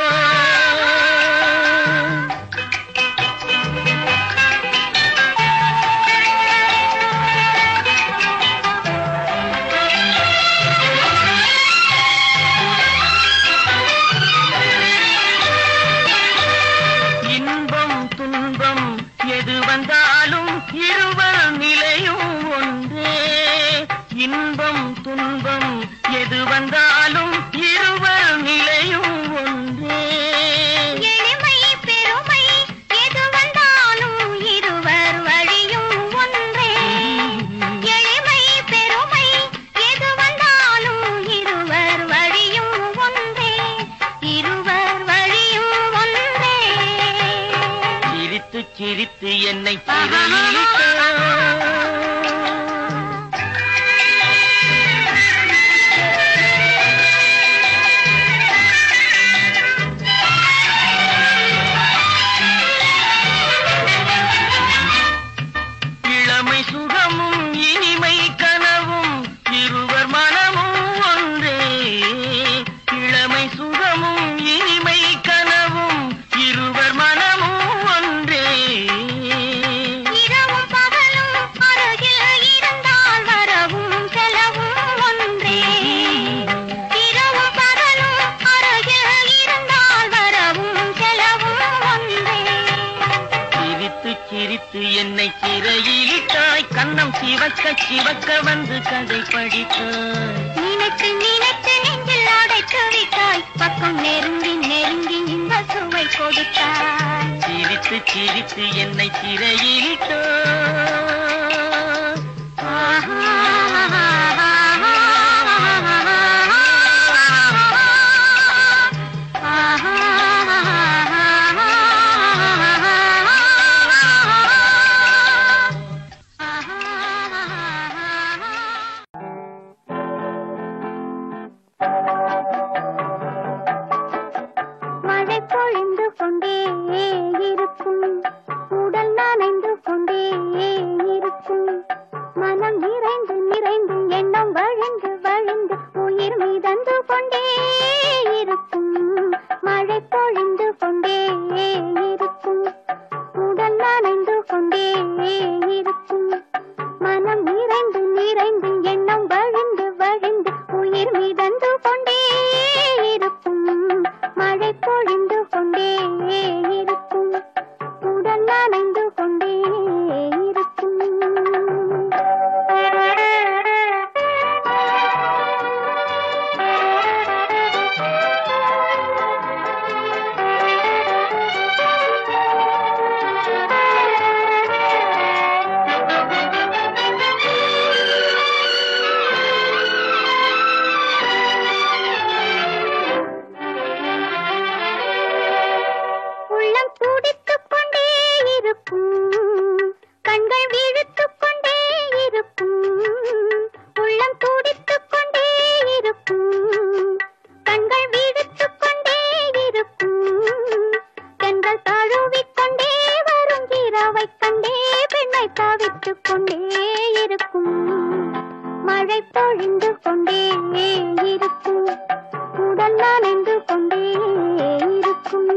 இன்பம் துன்பம் எது வந்தாலும் இருவர் நிலையும் ஒன்றே. இன்பம் துன்பம் எது வந்தாலும் இருவர் நிலையும் ஒன்றே. எளிமை பெருமை எது வந்தாலும் இருவர் வழியும் ஒன்றே. எளிமை பெருமை எது வந்தாலும் இருவர் வழியும் ஒன்றே. இருவர் வழியும் ஒன்றே. சிரித்து சிரித்து என்னை சிறையிலிட்டாய். இளமை சுகமும் இனிமை கனவும் இருவர் மனமும் ஒன்றே. இளமை சுகமும் இனிமை கனவும் இருவர் மனமும் ஒன்றே. இரவும் பகலும் அருகில் இருந்தால் வரவும் செலவும் ஒன்றே. இரவும் பகலும் அருகில் இருந்தால் வரவும் செலவும் ஒன்றே. சிரித்து சிரித்து என்னை சிறையிலிட்டாய், கண்ணம் சிவக்க சிவக்க வந்து கதை படித்தாய். நினைத்து நினைத்து நெஞ்சில் அடைத்து விட்டாய், பக்கம் நெருங்கி நெருங்கி இன்ப சுவை கொடுத்தாய். சிரித்து சிரித்து என்னை சிறையிலிட்டாய். மழை பொழிந்து கொண்டே இருக்கும், உடல் நனைந்து கொண்டே இருக்கும், மனம் நிறைந்து நிறைந்து எண்ணம் வழிந்து வழிந்து உயிர் மிதந்து கொண்டே இருக்கும். மழை பொழிந்து கொண்டே இருக்கும், உடல் நனைந்து கொண்டே இருக்கும், மனம் நிறைந்து நிறைந்து எண்ணம் வழிந்து வழிந்து உயிர் மிதந்து கொண்டே இருக்கும். மழை பூவை கண்டே பெண்ணை தவித்துக் கொண்டே இருக்கும் மழை பொழிந்து கொண்டே இருக்கும் உடல் நனைந்து கொண்டே இருக்கும்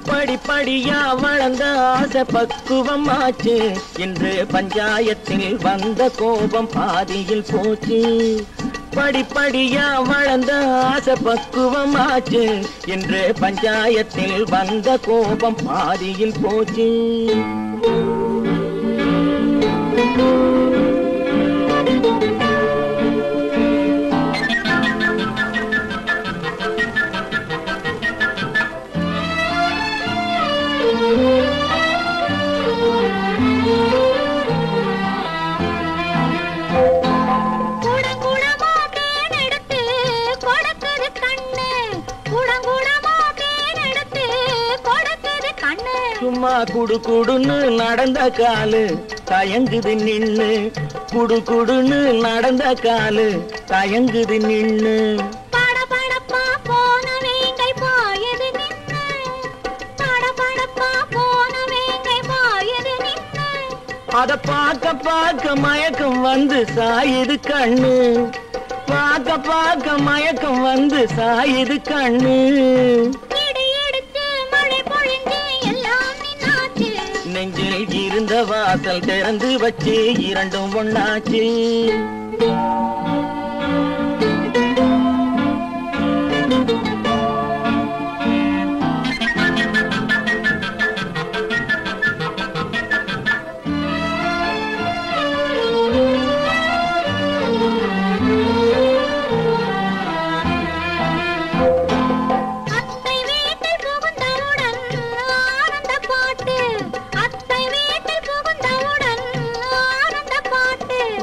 படிப்படியா வளர்ந்த ஆசை பக்குவமாச்சு என்று பஞ்சாயத்தில் வந்த கோபம் பாதியில் போச்சு படிப்படியா வளர்ந்த ஆசை பக்குவமாச்சு என்று பஞ்சாயத்தில் வந்த கோபம் பாதியில் போச்சு சும்மா குடு குடுன்னு நடந்த காலு தயங்குது நின்னு குடு குடுன்னு நடந்த காலு தயங்குது நின்னு அத பார்க்க பார்க்க மயக்கம் வந்து சாயுது கண்ணு பார்க்க பார்க்க மயக்கம் வந்து சாயுது கண்ணு நெஞ்சில் இருந்த வாசல் திறந்து வச்சு இரண்டும் ஒண்ணாச்சு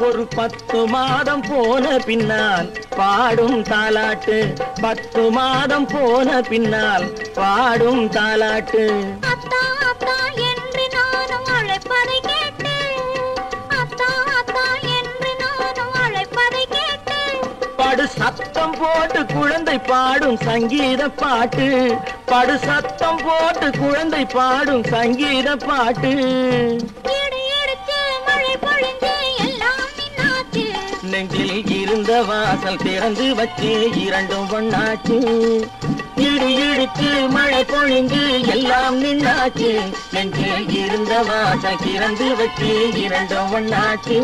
ஒரு 10 மாதம் போன பின்னால் பாடும் தாலாட்டு 10 மாதம் போன பின்னால் பாடும் தாலாட்டு அத்தா அத்தா என்று நானும் அழைப்பதை கேட்டு அத்தா அத்தா என்று நானும் அழைப்பதை கேட்டு படு சத்தம் போட்டு குழந்தை பாடும் சங்கீத பாட்டு படு சத்தம் போட்டு குழந்தை பாடும் சங்கீத பாட்டு நெஞ்சில் இருந்த வாசல் திறந்து வச்சு இரண்டும் ஒண்ணாச்சு இடி இடிச்சு மழை பொழிந்து எல்லாம் நின்னாச்சு நெஞ்சில் இருந்த வாசல் திறந்து வச்சு இரண்டும் ஒண்ணாச்சு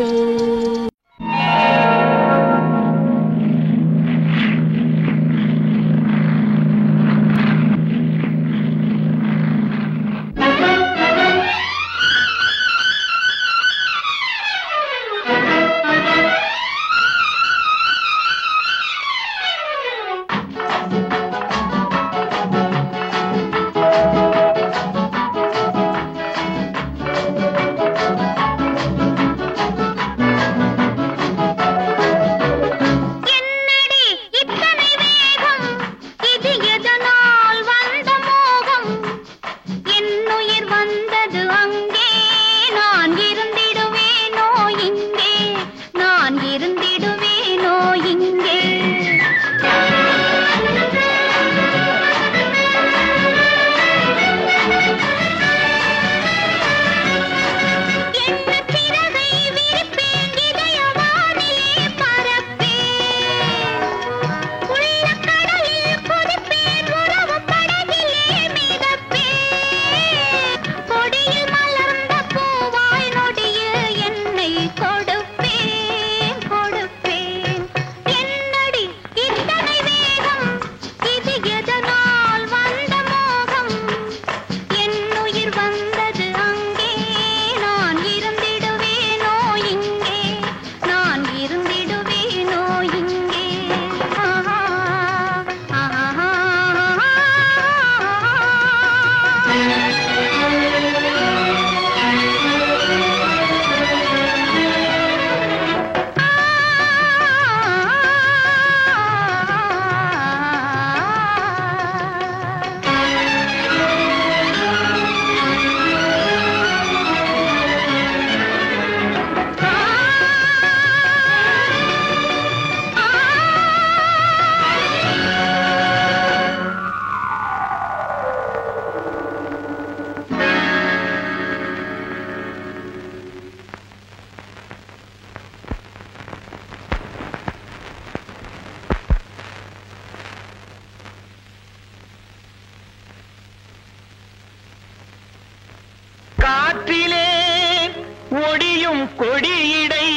கொடியிடை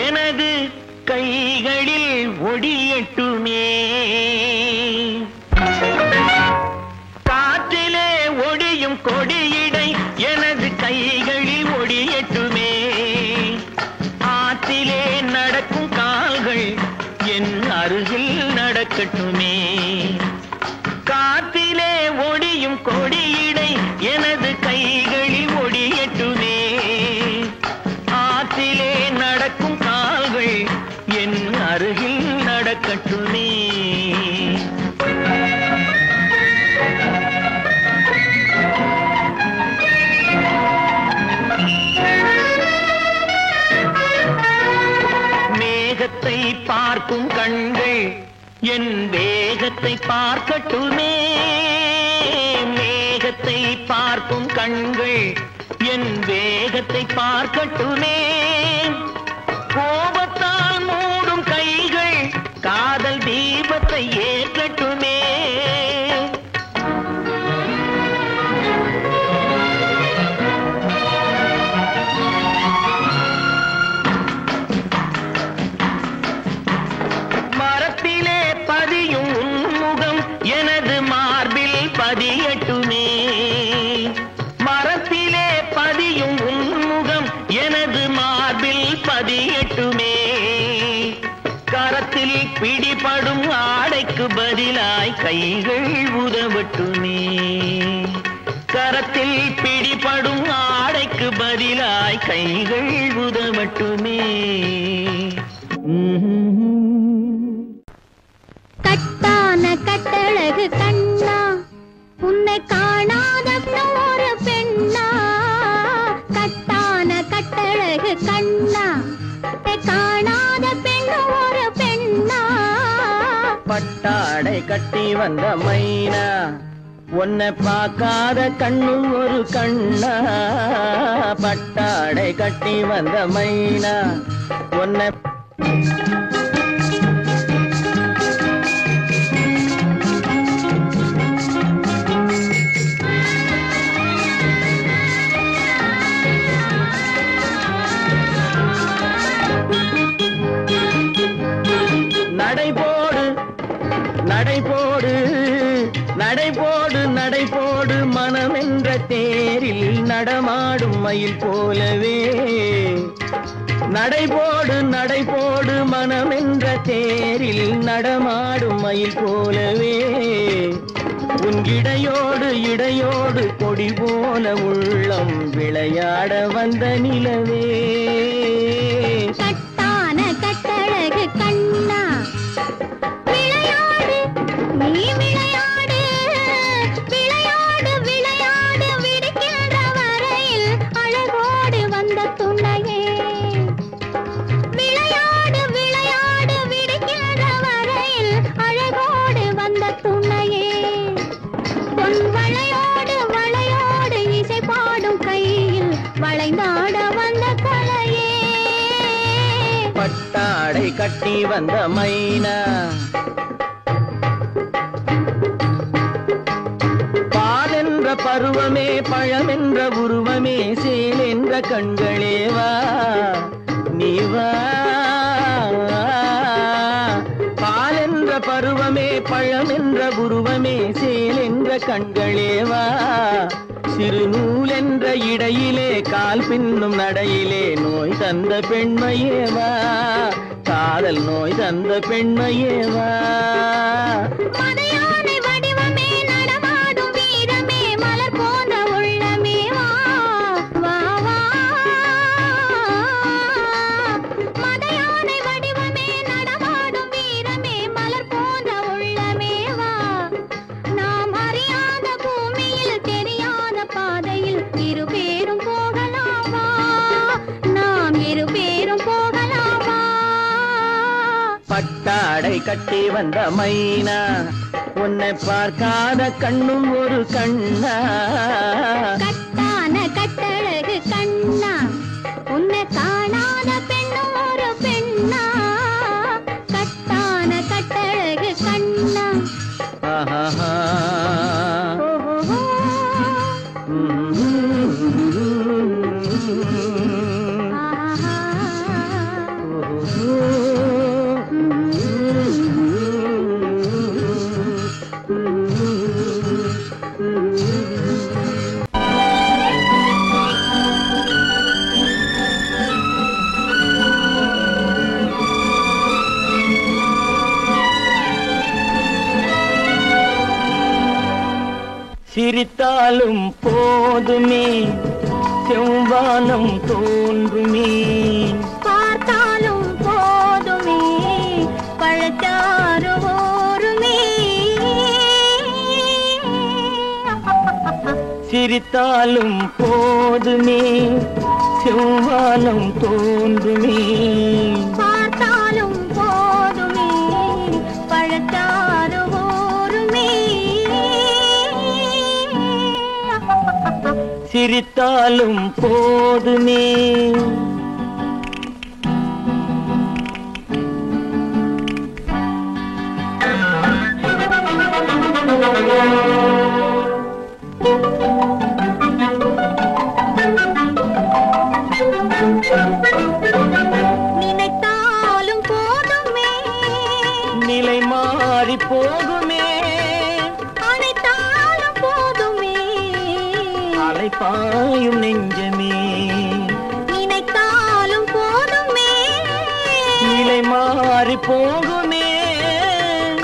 எனது கைகளில் ஒடியட்டுமே. காற்றிலே ஒடியும் கொடியிடை எனது கைகளில் ஒடியட்டுமே. ஆற்றிலே நடக்கும் கால்கள் என் அருகில் நடக்கட்டுமே. காற்றிலே ஒடியும் கொடியிடை எனது கைகளில் ஒடியட்டுமே. ஆற்றிலே நடக்கும் கால்கள் என் அருகில் நடக்கட்டுமே. மேகத்தை பார்க்கும் கண்கள் என் வேகத்தை பார்க்கட்டுமே. மேகத்தை பார்க்கும் கண்கள் என் வேகத்தை பார்க்கட்டுமே. கோபத்தால் மூடும் கைகள் காதல் தீபத்தை ஏற்றட்டுமே. மரத்திலே பதியும் உன்முகம் எனது மார்பில் பதியட்டுமே. மரத்திலே பதியும் உன்முகம் எனது மார்பில் பதியட்டுமே. கரத்தில் பிடிபடும் ஆடைக்கு பதிலாய் கைகள் உதவட்டுமே. கரத்தில் பிடிபடும் ஆடைக்கு பதிலாய் கைகள் உதவட்டுமே. கட்டான கட்டழகு கண்ணா உன்னை காணாத ஒரு பெண்ணா. கட்டான கட்டழகு கண்ணா காணாத பெண் ஒரு பெண்ணா. பட்டாடை கட்டி வந்த மைனா உன்னை பார்க்காத கண்ணும் ஒரு கண்ணா. பட்டாடை கட்டி வந்த மைனா உன்னை நடைபோடு நடைபோடு நடைபோடு நடைபோடு மனமென்ற தேரில் நடமாடும் மயில் போலவே. நடைபோடு நடைபோடு மனமென்ற தேரில் நடமாடும் மயில் போலவே. உன் இடையோடு இடையோடு கொடி போல உள்ளம் விளையாட வந்த நிலவே. கட்டான கட்டழகு கண்ணா விளையாடு நீ விளையாடு. விளையாடு விளையாடு விடுக்கின்ற வரையில் அழகோடு வந்த துணையே. விளையாடு விளையாடு விடுக்கின்ற வரையில் அழகோடு வந்த துணையே. பொன் வளையோடு வளையோடு இசை பாடும் கையில் வளைந்தாட வந்த கலையே. பட்டாடை கட்டி வந்த மைனா பாலென்ற பருவமே பழமென்ற உருவமே சேல் என்ற கண்களே வா நீ வா. பாலென்ற பருவமே பழமென்ற உருவமே சேல் என்ற கண்களே வா. சிறு நூல் என்ற இடையிலே கால் பின்னும் நடையிலே நோய் தந்த பெண்மையேவா. காதல் நோய் தந்த பெண்மையேவா. மதையானை வடிவமே நடமாடும் வீரமே மலர் போன்ற உள்ளமே வா வா வா. மதையானை வடிவமே நடமாடும் வீரமே மலர் போன்ற உள்ளமே வா. நாம் அறியாத பூமியில் தெரியாத பாதையில் இரு பேரும் போகலாமா. நாம் இரு பேரும் போகலாமா. பட்டாடை கட்டி வந்த மைனா உன்னை பார்க்காத கண்ணும் ஒரு கண்ணா. கட்டான கட்டழகு கண்ணா உன்னை காணாத பெண்ணும் ஒரு பெண்ணா. கட்டான கட்டழகு கண்ணா. ஆஹா சிரித்தாலும் போதுமே செவ்வானம் தோன்றுமே பார்த்தாலும் போதுமே பழச்சாறு ஊறுமே சிரித்தாலும் போதுமே செவ்வானம் தோன்றுமே பார்த்தாலும் போதுமே பழச்சாறு ஊறுமே சிரித்தாலும் போதுமே நினைத்தாலும் போதுமே நிலை மாறி போகுமே அனைத்தாலும் போதுமே அலைப்பாயும் நெஞ்சமே நினைத்தாலும் போதுமே நிலை மாறி போகுமே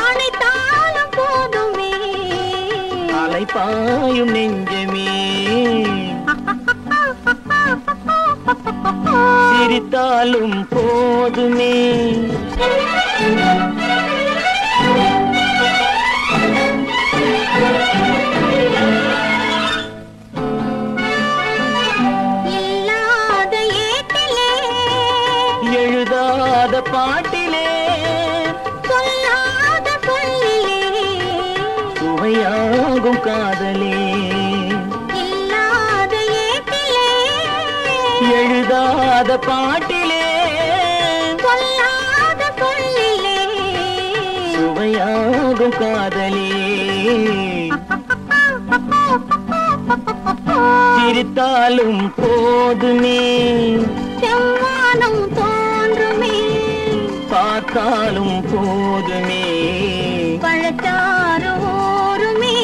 அனைத்தாலும் போதுமே அலைப்பாயும் நெஞ்சமே சிரித்தாலும் போதுமே இல்லாத ஏட்டிலே எழுதாத பாட்டிலே சொல்லாத சொல்லிலே சுவையாகும் காதலே இல்லாத ஏட்டிலே எழுதாத பாட்டிலே சொல்லாத சொல்லிலே சுவையாகும் காதலே சிரித்தாலும் போதுமே செவ்வானம் தோன்றுமே பார்த்தாலும் போதுமே பழச்சாறு ஊறுமே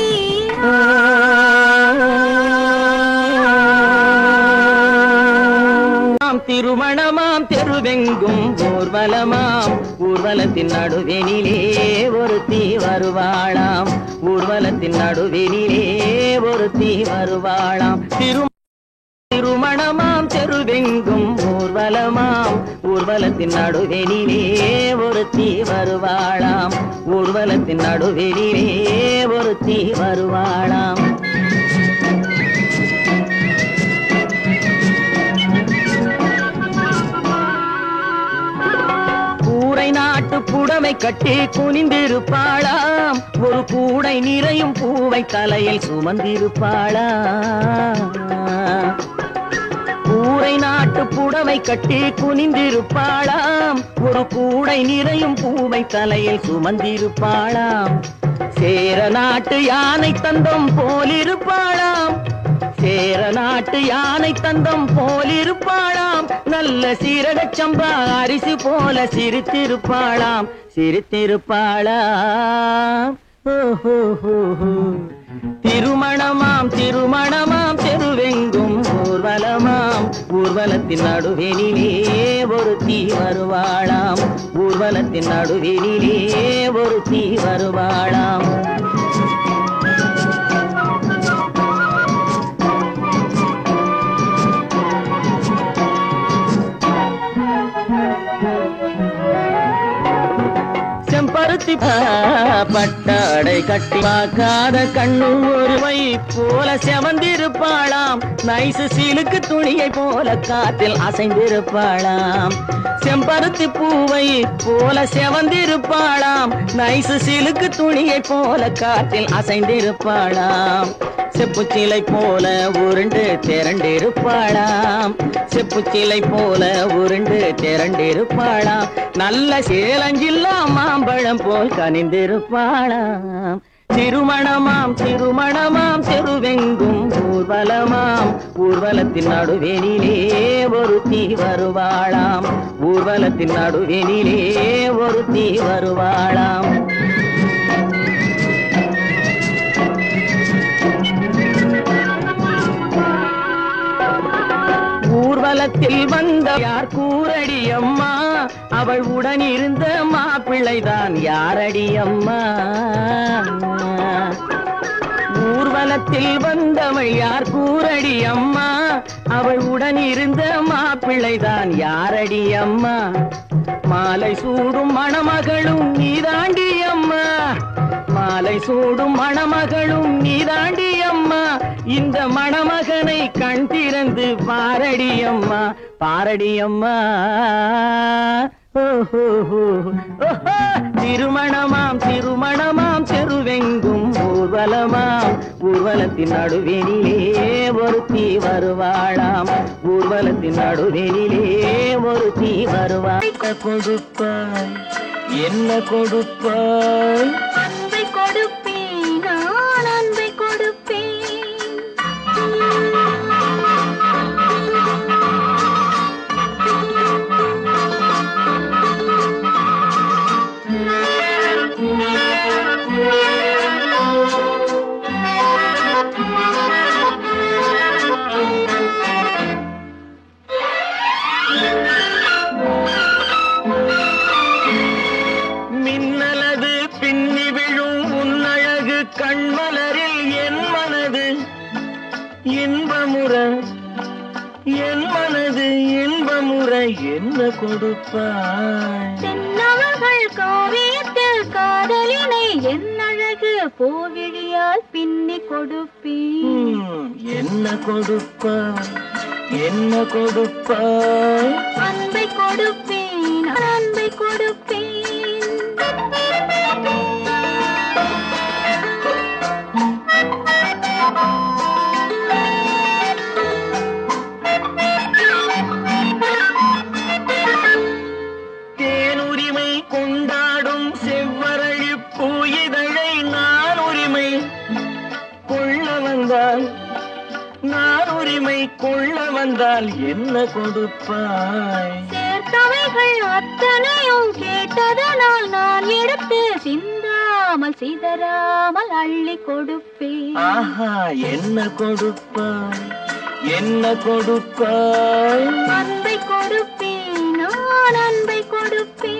திருமணமாம் தெருவெங்கும் ஊர்வலமாம் ஊர்வலத்தின் நடுவெனிலே ஒருத்தி வருவாளாம் ஊர்வலத்தின் நடுவெனிலே ஒருத்தி வருவாளாம் திருமணமாம் தெருவெங்கும் ஊர்வலமாம் ஊர்வலத்தின் நடுவெனிலே ஒருத்தி வருவாளாம் ஊர்வலத்தின் நடுவெனிலே ஒருத்தி வருவாளாம் நாட்டு புடவை கட்டி குனிந்திருப்பாளாம் ஒரு கூடை நிறையும் பூவை தலையில் சுமந்திருப்பாளாம் கூரை நாட்டு புடவை கட்டி குனிந்திருப்பாளாம் ஒரு கூடை நிறையும் பூவை தலையில் சுமந்திருப்பாளாம் சேர நாட்டு யானை தந்தம் போலிருப்பாளாம் சேர நாட்டு யானை தந்தம் போலிருப்பாளாம் நல்ல சீரகச் சம்பா அரிசி போல சிரித்திருப்பாளாம் சிரித்திருப்பாளாம் திருமணமாம் திருமணமாம் தெருவெங்கும் ஊர்வலமாம் ஊர்வலத்தின் நடுவெனிலே ஒருத்தி வருவாளாம் ஊர்வலத்தின் நடுவெனிலே ஒருத்தி வருவாளாம் செம்பருத்தி பட்டாடை கட்டி பார்க்காத கண்ணு ஒருவை போல செவந்திருப்பாளாம் நைசு சிலுக்கு துணியை போல காத்தில் அசைந்திருப்பாளாம் செம்பருத்தி பூவை போல செவந்திருப்பாளாம் நைசு சிலுக்கு துணியை போல காத்தில் அசைந்திருப்பாளாம் செப்புச்சிலை போல உருண்டு திரண்டிருப்பாளாம் செப்புச்சிலை போல உருண்டு திரண்டிருப்பாளாம் நல்ல சேலஞ்சில்லா மாம்பழம் போல் கனிந்திருப்பாளாம் திருமணமாம் திருமணமாம் தெருவெங்கும் ஊர்வலமாம் ஊர்வலத்தின் நடுவெனிலே ஒருத்தி வருவாளாம் ஊர்வலத்தின் நடுவெனிலே ஒருத்தி வருவாளாம் ஊர்வலத்தில் வந்த யார் கூரடி அம்மா அவள் உடன் இருந்த மாப்பிள்ளைதான் யாரடி அம்மா ஊர்வலத்தில் உலகத்தில் வந்தவள் யார் கூரடி அம்மா, அவள் உடன் இருந்த மாப்பிள்ளைதான் யாரடி அம்மா, மாலை சூடும் மணமகளும் நீதாண்டி அம்மா, மாலை சூடும் மணமகளும் நீதாண்டி அம்மா, இந்த மணமகனை கண் திறந்து பாரடி அம்மா, பாரடி அம்மா. திருமணமாம் திருமணமாம் செருவெங்கும் ஊர்வலமாம், ஊர்வலத்தின் நடுவெளியிலே ஒருத்தி வருவாளாம், ஊர்வலத்தின் நடுவெளியிலே ஒருத்தி வருவாள். கொடுப்பாய் என்ன கொடுப்பாய், அன்பை கொடுப்பேன் நான் அன்பை கொடுப்பேன். மின்னலது பின்னி விழும் உன்னழகு கண்மலரில் என் மனது இன்பமுற, என் மனது இன்பமுற என்ன கொடுப்பாய். தென்னவர்கள் காவியத்தில் காதலினை என் அழகு பூவிழியால் பின்னி கொடுப்பேன். என்ன கொடுப்பாய் என்ன கொடுப்பாய், அன்பை கொடுப்பேன் அன்பை கொடுப்பேன். தேனுரிமை கொண்டாடும் செவ்வரளி பூயிதழை நான் உரிமை கொள்ள வந்தால், நான் உரிமை கொள்ள வந்தால் என்ன கொடுப்பாய். சேர்த்தவைகள் அத்தனையும் கேட்டதனால் நான் எடுத்து சிந்தாமல் சிதறாமல் அள்ளி கொடுப்பேன். ஆஹா என்ன கொடுப்பாய் என்ன கொடுப்பாய், அன்பை கொடுப்பேன் நான் அன்பை கொடுப்பேன்.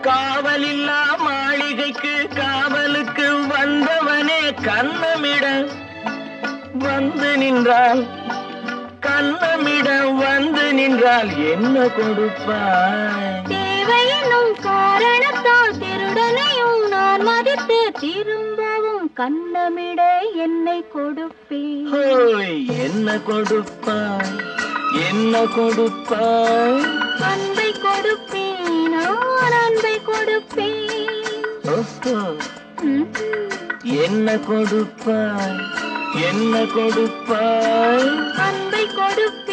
காவலில்லா மாளிகைக்கு காவலுக்கு வந்தவனே கண்ணமிட வந்து நின்றால், கண்ணமிட வந்து நின்றால் என்ன கொடுப்பாய். தேவையெனும் காரணத்தால் திருடனையும் நான் மதித்து திரும்பவும் கண்ணமிட என்னை கொடுப்பேன். ஹோய் என்ன கொடுப்பாய் என்ன கொடுப்பாய், அன்பை கொடுப்பேன் நான் அன்பை கொடுப்பேன். ஓஹோ என்ன கொடுப்பாய் என்ன கொடுப்பாய், அன்பை கொடுப்பேன்